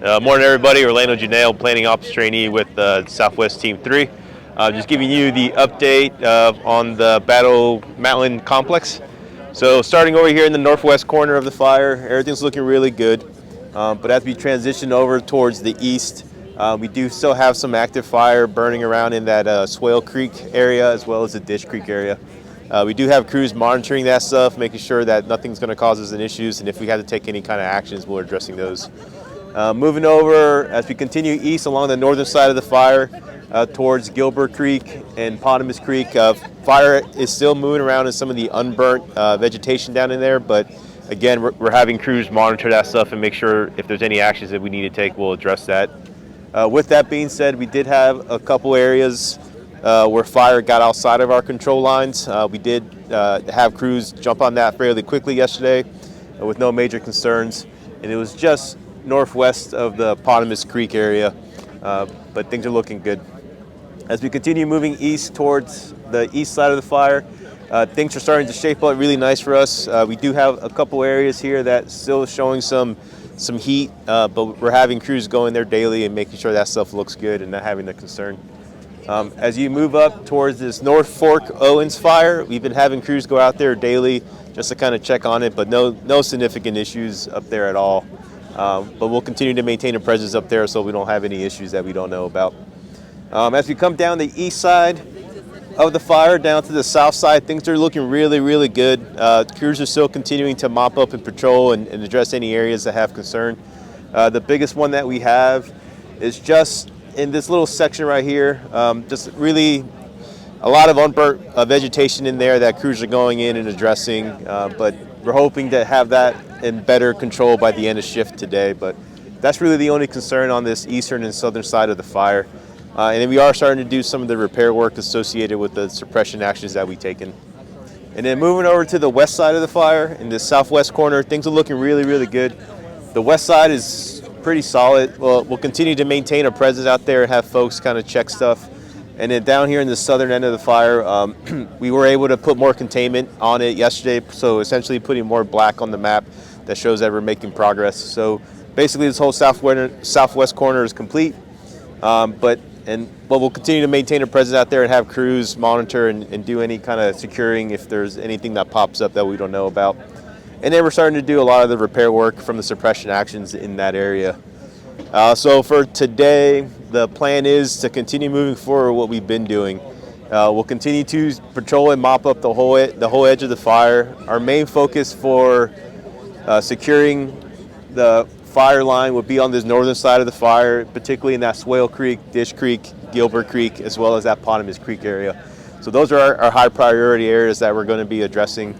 Morning, everybody. Orlando Genao, Planning Ops Trainee with Southwest Team 3. Just giving you the update on the Battle Mountain Complex. So starting over here in the northwest corner of the fire, everything's looking really good. But as we transition over towards the east, we do still have some active fire burning around in that Swale Creek area as well as the Dish Creek area. We do have crews monitoring that stuff, making sure that nothing's going to cause us any issues, and if we had to take any kind of actions, we're addressing those. Moving over, as we continue east along the northern side of the fire towards Gilbert Creek and Potamus Creek, fire is still moving around in some of the unburnt vegetation down in there, but again, we're having crews monitor that stuff and make sure if there's any actions that we need to take, we'll address that. With that being said, we did have a couple areas where fire got outside of our control lines. We did have crews jump on that fairly quickly yesterday with no major concerns, and it was just northwest of the Potamus Creek area, but things are looking good. As we continue moving east towards the east side of the fire, things are starting to shape up really nice for us. We do have a couple areas here that still showing some heat, but we're having crews going there daily and making sure that stuff looks good and not having a concern. As you move up towards this North Fork Owens fire, we've been having crews go out there daily just to kind of check on it, but no significant issues up there at all. But we'll continue to maintain a presence up there so we don't have any issues that we don't know about. As we come down the east side of the fire, down to the south side, things are looking really, really good. Crews are still continuing to mop up and patrol and address any areas that have concern. The biggest one that we have is just in this little section right here, just really a lot of unburnt vegetation in there that crews are going in and addressing, but we're hoping to have that in better control by the end of shift today, but that's really the only concern on this eastern and southern side of the fire. And then we are starting to do some of the repair work associated with the suppression actions that we've taken. And then moving over to the west side of the fire, in the southwest corner, things are looking really, really good. The west side is pretty solid. We'll continue to maintain a presence out there and have folks kind of check stuff. And then down here in the southern end of the fire, we were able to put more containment on it yesterday, so essentially putting more black on the map that shows that we're making progress. So basically this whole southwest corner is complete, but we'll continue to maintain a presence out there and have crews monitor and do any kind of securing if there's anything that pops up that we don't know about. And then we're starting to do a lot of the repair work from the suppression actions in that area. So for today, the plan is to continue moving forward what we've been doing. We'll continue to patrol and mop up the whole edge of the fire. Our main focus for securing the fire line would be on this northern side of the fire, particularly in that Swale Creek, Dish Creek, Gilbert Creek, as well as that Potamus Creek area. So those are our high priority areas that we're going to be addressing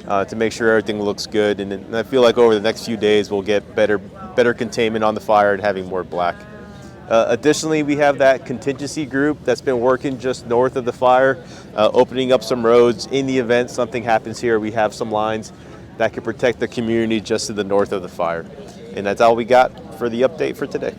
to make sure everything looks good. And I feel like over the next few days we'll get better containment on the fire and having more black. Additionally, we have that contingency group that's been working just north of the fire, opening up some roads in the event something happens here. We have some lines that can protect the community just to the north of the fire. And that's all we got for the update for today.